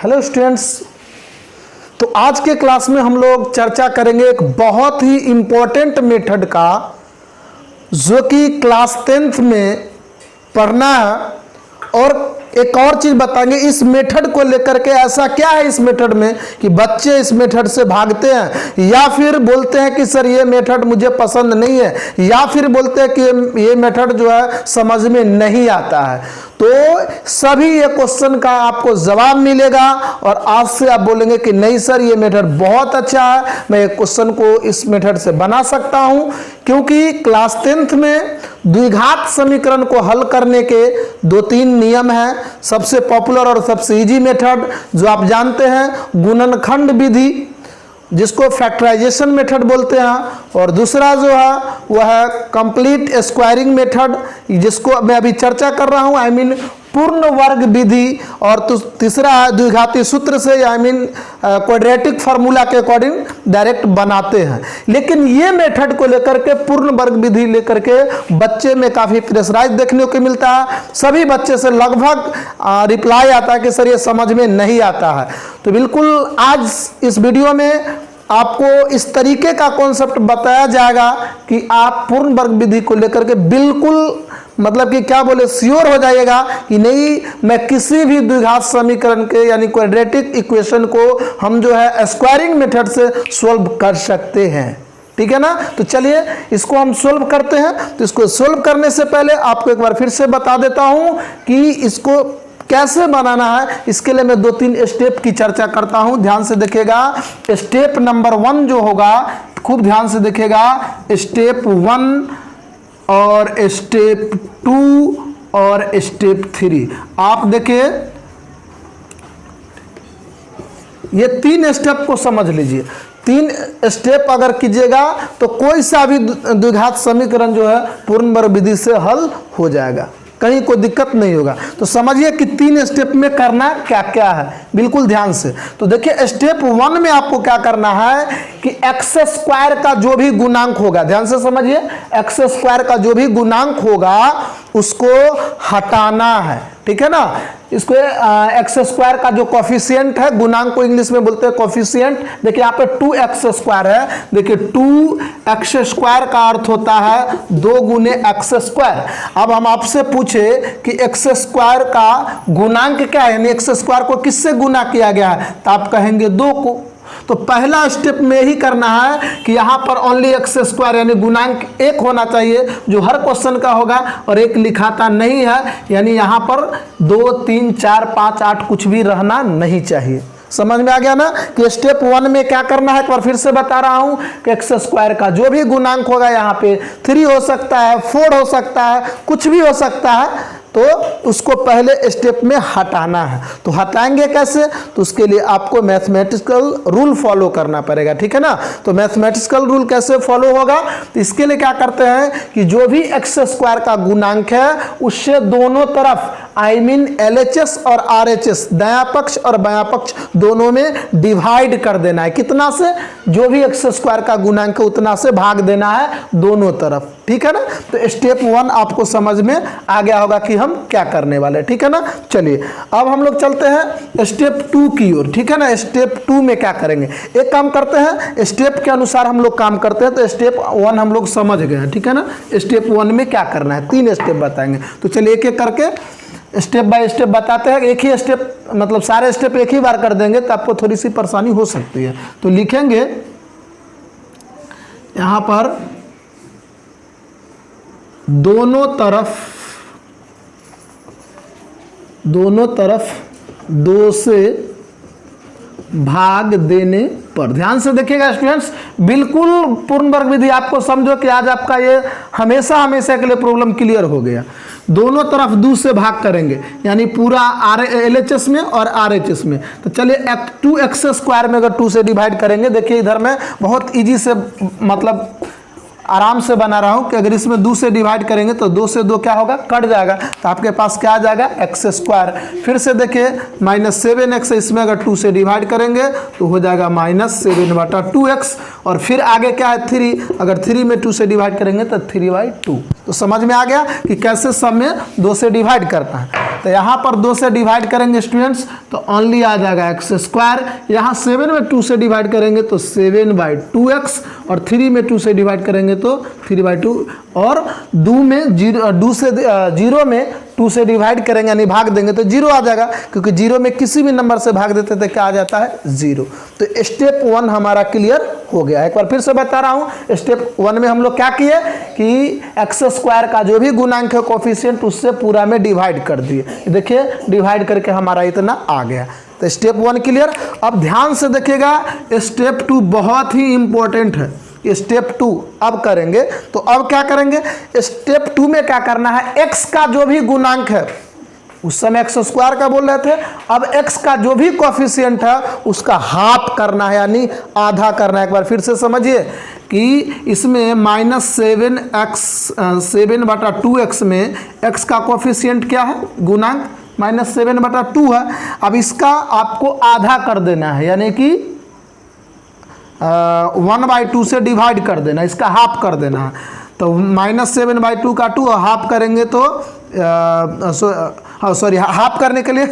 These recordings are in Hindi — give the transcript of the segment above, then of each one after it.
हेलो स्टूडेंट्स, तो आज के क्लास में हम लोग चर्चा करेंगे एक बहुत ही इम्पोर्टेंट मेथड का, जो कि क्लास 10th में पढ़ना है। और एक और चीज़ बताएंगे इस मेथड को लेकर के, ऐसा क्या है इस मेथड में कि बच्चे इस मेथड से भागते हैं, या फिर बोलते हैं कि सर ये मेथड मुझे पसंद नहीं है, या फिर बोलते हैं कि ये मेथड जो है समझ में नहीं आता है। तो सभी ये क्वेश्चन का आपको जवाब मिलेगा और आज से आप बोलेंगे कि नहीं सर ये मेथड बहुत अच्छा है, मैं ये क्वेश्चन को इस मेथड से बना सकता हूं। क्योंकि क्लास 10th में द्विघात समीकरण को हल करने के 2-3 नियम हैं। सबसे पॉपुलर और सबसे इजी मेथड जो आप जानते हैं गुणनखंड विधि, जिसको फैक्टराइजेशन मेथड बोलते हैं, और दूसरा जो है वह है कंप्लीट स्क्वायरिंग मेथड, जिसको मैं अभी चर्चा कर रहा हूं, आई मीन पूर्ण वर्ग विधि, और तीसरा है द्विघाती सूत्र से, आई मीन क्वाड्रेटिक फार्मूला के अकॉर्डिंग डायरेक्ट बनाते हैं। लेकिन ये मेथड को लेकर के, पूर्ण वर्ग विधि लेकर के बच्चे में काफ़ी प्रेशराइज देखने को मिलता है। सभी बच्चे से लगभग रिप्लाई आता है कि सर ये समझ में नहीं आता है। तो बिल्कुल आज इस वीडियो में आपको इस तरीके का कॉन्सेप्ट बताया जाएगा कि आप पूर्ण वर्ग विधि को लेकर के बिल्कुल मतलब कि क्या बोले श्योर हो जाइएगा कि नहीं, मैं किसी भी द्विघात समीकरण के यानी क्वाड्रेटिक इक्वेशन को हम जो है स्क्वायरिंग मेथड से सोल्व कर सकते हैं। ठीक है ना। तो चलिए इसको हम सोल्व करते हैं। तो इसको सोल्व करने से पहले आपको एक बार फिर से बता देता हूं कि इसको कैसे बनाना है। इसके लिए मैं 2-3 स्टेप की चर्चा करता हूं, ध्यान से देखिएगा। स्टेप नंबर 1 जो होगा, खूब ध्यान से देखिएगा, स्टेप 1 और स्टेप 2 और स्टेप 3। आप देखिए ये 3 स्टेप को समझ लीजिए। 3 स्टेप अगर कीजिएगा तो कोई सा भी द्विघात समीकरण जो है पूर्ण वर्ग विधि से हल हो जाएगा, कहीं कोई दिक्कत नहीं होगा। तो समझिए कि 3 स्टेप में करना क्या क्या है, बिल्कुल ध्यान से। तो देखिए स्टेप 1 में आपको क्या करना है कि एक्स स्क्वायर का जो भी गुणांक होगा, ध्यान से समझिए, एक्स स्क्वायर का जो भी गुणांक होगा उसको हटाना है। ठीक है ना। इसको एक्स स्क्वायर का जो कॉफिशिएंट है, गुणांक को इंग्लिश में बोलते हैं कॉफिशिएंट। देखिए यहाँ पे 2x स्क्वायर है। देखिए 2x स्क्वायर का अर्थ होता है 2 गुने एक्स स्क्वायर। अब हम आपसे पूछे कि एक्स स्क्वायर का गुणांक क्या है, यानी एक्स स्क्वायर को किससे गुना किया गया है, तो आप कहेंगे 2 को। तो पहला स्टेप में ही करना है कि यहाँ पर ओनली एक्स स्क्वायर यानी गुणांक 1 होना चाहिए, जो हर क्वेश्चन का होगा, और 1 लिखाता नहीं है, यानी यहाँ पर 2, 3, 4, 5, 8 कुछ भी रहना नहीं चाहिए। समझ में आ गया ना कि स्टेप 1 में क्या करना है। एक बार फिर से बता रहा हूं कि एक्स स्क्वायर का जो भी गुणांक होगा, यहाँ पे 3 हो सकता है, 4 हो सकता है, कुछ भी हो सकता है, तो उसको पहले स्टेप में हटाना है। तो हटाएंगे कैसे, तो उसके लिए आपको मैथमेटिकल रूल फॉलो करना पड़ेगा। ठीक है ना। तो मैथमेटिकल रूल कैसे फॉलो होगा, तो इसके लिए क्या करते हैं कि जो भी एक्स स्क्वायर का गुणांक है उससे दोनों तरफ, आई मीन LHS और RHS, दायां पक्ष और बायां पक्ष दोनों में डिवाइड कर देना है। कितना से, जो भी एक्स स्क्वायर का गुणांक है उतना से भाग देना है दोनों तरफ। ठीक है ना। तो स्टेप 1 आपको समझ में आ गया होगा कि हम क्या करने वाले। ठीक है ना। चलिए अब हम लोग चलते हैं स्टेप 2 की ओर। ठीक है ना। स्टेप 2 में क्या करेंगे, एक काम करते हैं, स्टेप के अनुसार हम लोग काम करते हैं। तो स्टेप 1 हम लोग समझ गए हैं। ठीक है ना। स्टेप 1 में क्या करना है, 3 स्टेप बताएंगे। तो चलिए एक एक करके स्टेप बाय स्टेप बताते हैं। एक ही स्टेप मतलब सारे स्टेप एक ही बार कर देंगे तो आपको थोड़ी सी परेशानी हो सकती है। तो लिखेंगे यहाँ पर दोनों तरफ 2 से भाग देने पर, ध्यान से देखिएगा स्टूडेंट्स, बिल्कुल पूर्ण वर्ग विधि आपको समझो कि आज आपका ये हमेशा के लिए प्रॉब्लम क्लियर हो गया। दोनों तरफ 2 से भाग करेंगे, यानी पूरा LHS में और RHS में। तो चलिए 2x स्क्वायर में अगर 2 से डिवाइड करेंगे, देखिए इधर में बहुत इजी से मतलब आराम से बना रहा हूं कि अगर इसमें 2 से डिवाइड करेंगे तो 2 से 2 क्या होगा, कट जाएगा। तो आपके पास क्या आ जाएगा, एक्स स्क्वायर। फिर से देखिए -7x, इसमें अगर 2 से डिवाइड करेंगे तो हो जाएगा -7/2x। और फिर आगे क्या है 3, अगर 3 में 2 से डिवाइड करेंगे तो 3/2। तो समझ में आ गया कि कैसे सब में 2 से डिवाइड करना है। तो यहाँ पर 2 से डिवाइड करेंगे स्टूडेंट्स तो ओनली आ जाएगा एक्स स्क्वायर। यहाँ 7 में 2 से डिवाइड करेंगे तो 7/2x और 3 में 2 से डिवाइड करेंगे तो 3/2 और 2 में 0 में 2 से डिवाइड करेंगे यानी भाग देंगे तो 0 आ जाएगा, क्योंकि 0 में किसी भी नंबर से भाग देते थे क्या आ जाता है 0। तो स्टेप 1 हमारा क्लियर हो गया। एक बार फिर से बता रहा हूँ, स्टेप 1 में हम लोग क्या किए कि एक्स स्क्वायर का जो भी गुणांक है कोफिशिएंट उससे पूरा में डिवाइड कर दिए। देखिए डिवाइड करके हमारा इतना आ गया। तो स्टेप 1 क्लियर। अब ध्यान से देखिएगा स्टेप 2 बहुत ही इंपॉर्टेंट है। स्टेप 2 अब करेंगे तो अब क्या करेंगे, स्टेप 2 में क्या करना है, x का जो भी गुणांक है, उस समय एक्स स्क्वायर का बोल रहे थे, अब x का जो भी कोफिशिएंट है उसका हाफ करना है यानी आधा करना है। एक बार फिर से समझिए कि इसमें -7/2x में x का कोफिशिएंट क्या है, गुणांक -7/2 है। अब इसका आपको आधा कर देना है यानी कि 1/2 से डिवाइड कर देना, इसका हाफ कर देना है। तो -7/2 का 2 हाफ करेंगे तो सॉरी हाफ करने के लिए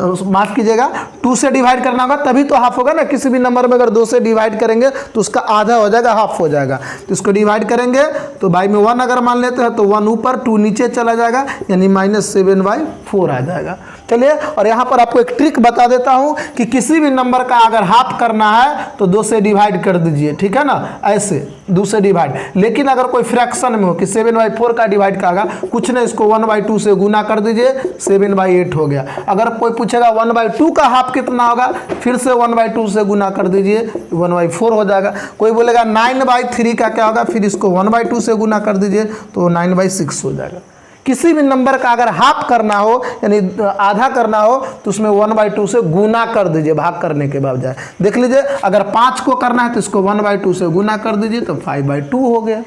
माफ़ कीजिएगा 2 से डिवाइड करना होगा तभी तो हाफ होगा ना। किसी भी नंबर में अगर 2 से डिवाइड करेंगे तो उसका आधा हो जाएगा, हाफ हो जाएगा। तो इसको डिवाइड करेंगे तो बाई में 1 अगर मान लेते हैं तो 1 ऊपर 2 नीचे चला जाएगा यानी -7/4 आ जाएगा। चलिए, और यहाँ पर आपको एक ट्रिक बता देता हूँ कि किसी भी नंबर का अगर हाफ करना है तो 2 से डिवाइड कर दीजिए, ठीक है ना, ऐसे 2 से डिवाइड। लेकिन अगर कोई फ्रैक्शन में हो कि 7/4 का डिवाइड का कुछ नहीं, इसको 1/2 से गुना कर दीजिए, 7/8 हो गया। अगर कोई पूछेगा 1/2 का हाफ कितना होगा, फिर से 1/2 से गुना कर दीजिए, 1/4 हो जाएगा। कोई बोलेगा 9/3 का क्या होगा, फिर इसको 1/2 से गुना कर दीजिए तो 9/6 हो जाएगा। किसी भी नंबर का अगर हाफ करना हो यानी आधा करना हो तो उसमें 1/2 से गुना कर दीजिए भाग करने के बजाय। देख लीजिए अगर 5 को करना है तो इसको 1/2 से गुना कर दीजिए तो 5/2 हो गया।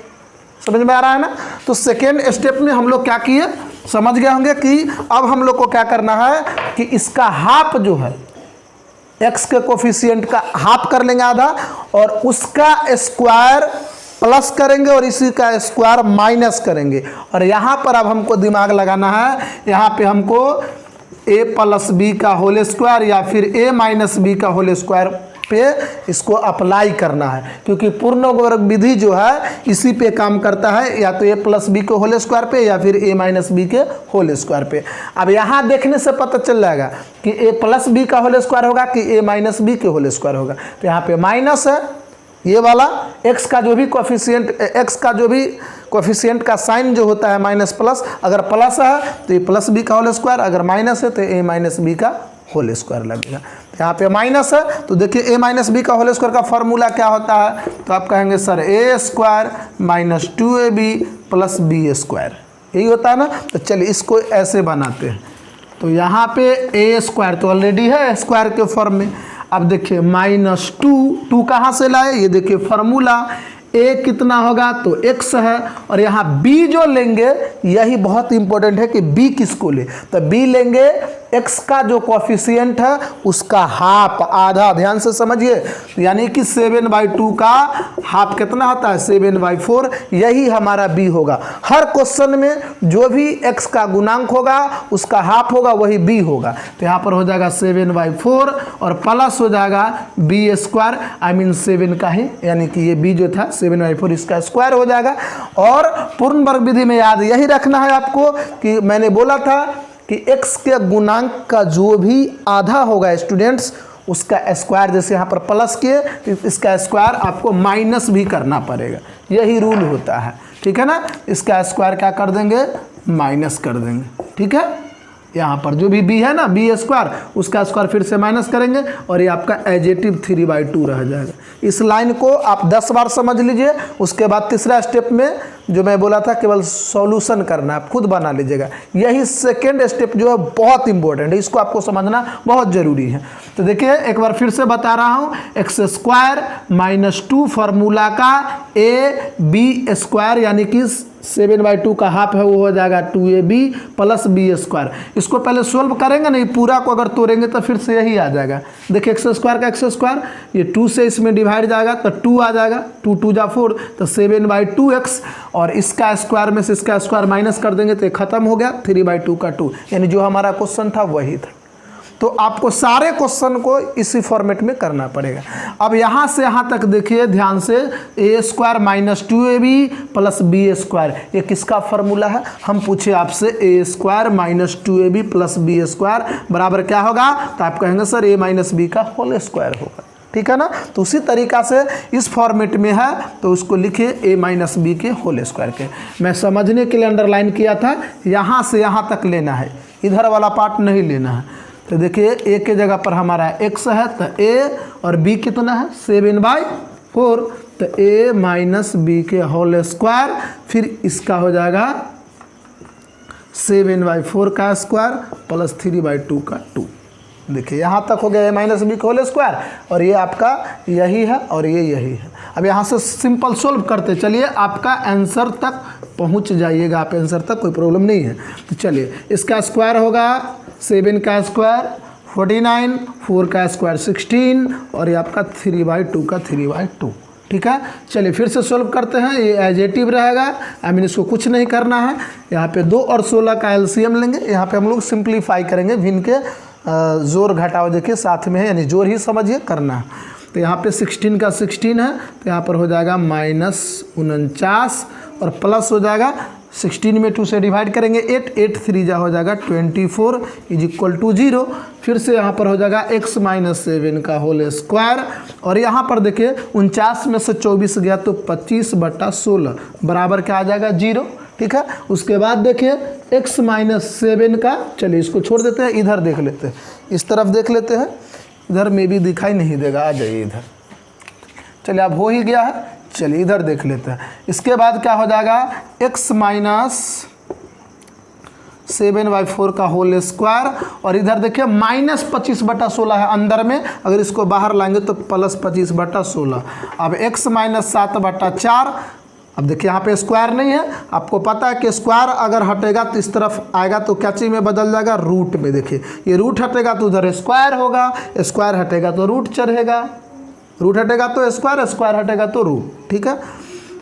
समझ में आ रहा है ना। तो सेकेंड स्टेप में हम लोग क्या किए, समझ गए होंगे कि अब हम लोग को क्या करना है कि इसका हाफ जो है x के कोफिशिएंट का हाफ कर लेंगे आधा, और उसका स्क्वायर प्लस करेंगे और इसी का स्क्वायर माइनस करेंगे। और यहाँ पर अब हमको दिमाग लगाना है, यहाँ पे हमको a+b का होल स्क्वायर या फिर a-b का होल स्क्वायर पे इसको अप्लाई करना है, क्योंकि पूर्ण वर्ग विधि जो है इसी पे काम करता है, या तो a+b के होल स्क्वायर पे या फिर a-b के होल स्क्वायर पे। अब यहाँ देखने से पता चल जाएगा कि a+b का होल स्क्वायर होगा कि a-b के होल स्क्वायर होगा। तो यहाँ पे माइनस है, ये वाला x का जो भी कोफिशिएंट का साइन जो होता है माइनस प्लस, अगर प्लस है तो ये +b का होल स्क्वायर, अगर माइनस है तो a-b का होल स्क्वायर लगेगा। यहाँ पे माइनस है तो देखिए a-b का होल स्क्वायर का फॉर्मूला क्या होता है, तो आप कहेंगे सर a² - 2ab + b², यही होता है ना। तो चलिए इसको ऐसे बनाते हैं। तो यहाँ पे a² तो ऑलरेडी है स्क्वायर के फॉर्म में। अब देखिए -2 कहाँ से लाए, ये देखिए फार्मूला, a कितना होगा तो x है, और यहाँ b जो लेंगे यही बहुत इंपॉर्टेंट है कि b किसको ले, तो b लेंगे x का जो कोफिशिएंट है उसका हाफ, आधा। ध्यान से समझिए, यानी कि 7/2 का हाफ कितना होता है 7/4, यही हमारा b होगा। हर क्वेश्चन में जो भी x का गुणांक होगा उसका हाफ होगा, वही b होगा। तो यहाँ पर हो जाएगा 7/4 और प्लस हो जाएगा b², आई मीन 7 का ही, यानी कि ये b जो था 7/4 इसका स्क्वायर हो जाएगा। और पूर्ण वर्ग विधि में याद यही रखना है आपको कि मैंने बोला था कि x के गुणांक का जो भी आधा होगा स्टूडेंट्स उसका स्क्वायर, जैसे यहाँ पर प्लस किए तो इसका स्क्वायर आपको माइनस भी करना पड़ेगा, यही रूल होता है, ठीक है ना। इसका स्क्वायर क्या कर देंगे, माइनस कर देंगे, ठीक है। यहाँ पर जो भी b है ना b² उसका स्क्वायर फिर से माइनस करेंगे और ये आपका एजेटिव 3/2 रह जाएगा। इस लाइन को आप 10 बार समझ लीजिए। उसके बाद तीसरा स्टेप में जो मैं बोला था केवल सॉल्यूशन करना, आप खुद बना लीजिएगा। यही सेकेंड स्टेप जो है बहुत इंपॉर्टेंट है, इसको आपको समझना बहुत ज़रूरी है। तो देखिए एक बार फिर से बता रहा हूँ, x² - 2 फार्मूला का ab² यानी कि 7/2 का हाफ है, वो हो जाएगा 2ab + b²। इसको पहले सोल्व करेंगे नहीं, पूरा को अगर तोड़ेंगे तो फिर से यही आ जाएगा देखिए एक्स स्क्वायर का एक्स स्क्वायर, ये 2 से इसमें डिवाइड जाएगा तो 2 आ जाएगा, 2 2 जा 4 तो 7/2x, और इसका स्क्वायर में से इसका स्क्वायर माइनस कर देंगे तो ये खत्म हो गया, 3/2 का 2, यानी जो हमारा क्वेश्चन था वही था। तो आपको सारे क्वेश्चन को इसी फॉर्मेट में करना पड़ेगा। अब यहाँ से यहाँ तक देखिए ध्यान से, a² - 2ab + b², ये किसका फार्मूला है? हम पूछे आपसे a² - 2ab + b² बराबर क्या होगा, तो आप कहेंगे सर a - b का होल स्क्वायर होगा, ठीक है ना। तो उसी तरीका से इस फॉर्मेट में है तो उसको लिखिए a - b के होल स्क्वायर के। मैं समझने के लिए अंडरलाइन किया था, यहाँ से यहाँ तक लेना है, इधर वाला पार्ट नहीं लेना है। तो देखिए a के जगह पर हमारा x है तो a और b कितना है 7/4, तो a - b के होल स्क्वायर, फिर इसका हो जाएगा 7/4 का स्क्वायर प्लस 3/2 का 2। देखिए यहाँ तक हो गया a - b का होल स्क्वायर, और ये आपका यही है और ये यही है। अब यहाँ से सिंपल सोल्व करते चलिए, आपका आंसर तक पहुँच जाइएगा, आप आंसर तक कोई प्रॉब्लम नहीं है। तो चलिए इसका स्क्वायर होगा 7 का स्क्वायर 49, 4 का स्क्वायर 16, और ये आपका 3/2 का 3/2, ठीक है। चलिए फिर से सोल्व करते हैं, ये एजेटिव रहेगा, आई मीन इसको कुछ नहीं करना है। यहाँ पे 2 और 16 का एलसीएम लेंगे, यहाँ पे हम लोग सिंप्लीफाई करेंगे, भिन्न के जोड़ घटाव देखिए साथ में है, यानी जोड़ ही समझिए करना है। तो यहाँ पे 16 का 16 है तो यहाँ पर हो जाएगा -49, और प्लस हो जाएगा 16 में 2 से डिवाइड करेंगे 8, 8 3 जा हो जाएगा 24 = 0। फिर से यहाँ पर हो जाएगा x - 7 का होल स्क्वायर, और यहाँ पर देखिए 49 में से 24 गया तो 25/16 बराबर क्या आ जाएगा 0, ठीक है। उसके बाद देखिए x - 7 का, चलिए इसको छोड़ देते हैं, इधर देख लेते हैं, इस तरफ देख लेते हैं, इधर में भी दिखाई नहीं देगा, आ जाइए इधर। चलिए अब हो ही गया है, चलिए इधर देख लेते हैं। इसके बाद क्या हो जाएगा x - 7/4 का होल स्क्वायर, और इधर देखिए -25/16 है अंदर में, अगर इसको बाहर लाएंगे तो +25/16। अब x - 7/4, अब देखिए यहाँ पे स्क्वायर नहीं है, आपको पता है कि स्क्वायर अगर हटेगा तो इस तरफ आएगा तो क्या चीज़ में बदल जाएगा, रूट में। देखिए ये रूट हटेगा तो उधर स्क्वायर होगा, स्क्वायर हटेगा तो रूट चढ़ेगा, रूट हटेगा तो स्क्वायर, स्क्वायर हटेगा तो रूट, ठीक है।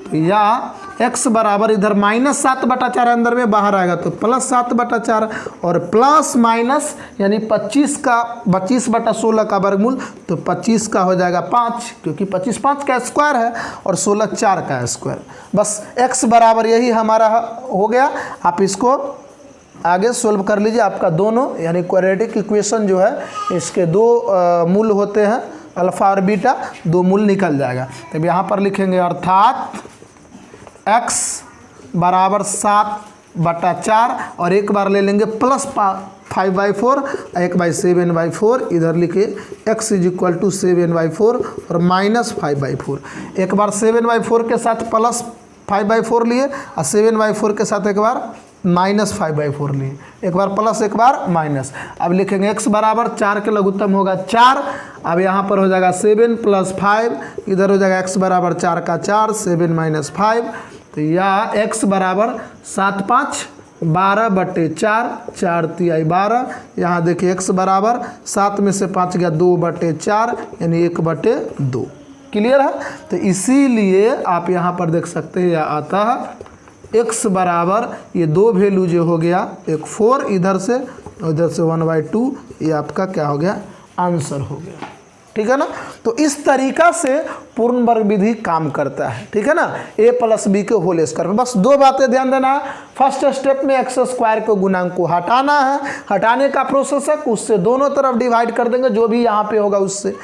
तो या x बराबर इधर -7/4 अंदर में, बाहर आएगा तो +7/4, और प्लस माइनस यानी 25/16 का वर्गमूल, तो 25 का हो जाएगा 5, क्योंकि 25 5 का स्क्वायर है और 16 4 का स्क्वायर। बस x बराबर यही हमारा हो गया। आप इसको आगे सोल्व कर लीजिए, आपका दोनों यानी क्वाड्रेटिक इक्वेशन जो है इसके 2 मूल होते हैं, अल्फा और बीटा, 2 मूल निकल जाएगा। तब यहाँ पर लिखेंगे अर्थात x बराबर 7/4, और एक बार ले लेंगे +5/4, 1/7/4, इधर लिखे x = 7/4 और -5/4। एक बार 7/4 के साथ +5/4 लिए, और 7/4 के साथ एक बार -5/4 लिए, एक बार प्लस एक बार माइनस। अब लिखेंगे x बराबर 4 के लघुत्तम होगा 4। अब यहाँ पर हो जाएगा 7 + 5, इधर हो जाएगा x बराबर 4 का 4, 7 - 5, तो या x बराबर 7 5 12/4, 4 × 12। यहाँ देखिए x बराबर 7 में से 5 गया 2/4, यानी 1/2। क्लियर है। तो इसीलिए आप यहाँ पर देख सकते हैं, यह आता है x बराबर ये 2 वैल्यू जो हो गया, एक 4 इधर से और इधर से 1/2, ये आपका क्या हो गया, आंसर हो गया, ठीक है ना। तो इस तरीका से पूर्ण वर्ग विधि काम करता है, ठीक है ना, a + b के होल स्क्वायर में। बस 2 बातें ध्यान देना है। फर्स्ट स्टेप में x² को गुणांक को हटाना है, हटाने का प्रोसेस है, उससे दोनों तरफ डिवाइड कर देंगे जो भी यहाँ पे होगा उससे,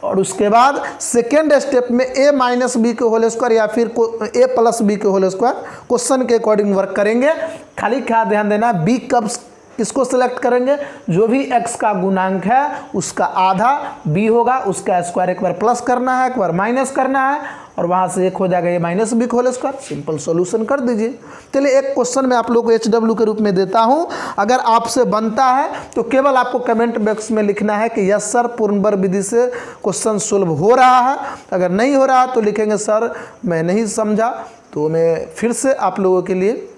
और उसके बाद सेकेंड स्टेप में a - b के होल स्क्वायर या फिर a + b के होल स्क्वायर क्वेश्चन के अकॉर्डिंग वर्क करेंगे। खाली क्या ध्यान देना, b कब किसको सिलेक्ट करेंगे, जो भी x का गुणांक है उसका आधा b होगा, उसका स्क्वायर एक बार प्लस करना है, एक बार माइनस करना है, और वहाँ से एक हो जाएगा a - b का होल स्क्वायर। सिंपल सॉल्यूशन कर दीजिए। चलिए एक क्वेश्चन मैं आप लोग को HW के रूप में देता हूँ, अगर आपसे बनता है तो केवल आपको कमेंट बॉक्स में लिखना है कि यस सर पूर्ण वर्ग विधि से क्वेश्चन सोल्व हो रहा है। अगर नहीं हो रहा तो लिखेंगे सर मैं नहीं समझा, तो मैं फिर से आप लोगों के लिए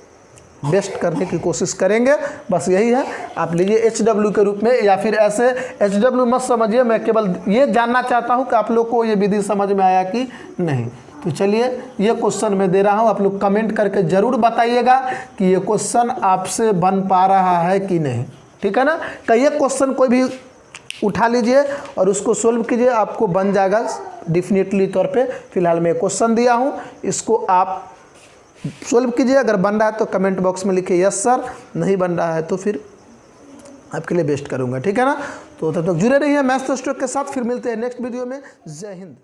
बेस्ट करने की कोशिश करेंगे। बस यही है, आप लीजिए HW के रूप में, या फिर ऐसे HW मत समझिए, मैं केवल ये जानना चाहता हूँ कि आप लोग को ये विधि समझ में आया कि नहीं। तो चलिए ये क्वेश्चन मैं दे रहा हूँ, आप लोग कमेंट करके ज़रूर बताइएगा कि ये क्वेश्चन आपसे बन पा रहा है कि नहीं, ठीक है ना। कई क्वेश्चन कोई भी उठा लीजिए और उसको सोल्व कीजिए, आपको बन जाएगा डेफिनेटली तौर पे। फिलहाल मैं क्वेश्चन दिया हूँ, इसको आप सोल्व कीजिए। अगर बन रहा है तो कमेंट बॉक्स में लिखिए यस सर, नहीं बन रहा है तो फिर आपके लिए बेस्ट करूँगा, ठीक है ना। तो तब तक जुड़े रहिए मैथ्स स्टॉक के साथ, फिर मिलते हैं नेक्स्ट वीडियो में। जय हिंद।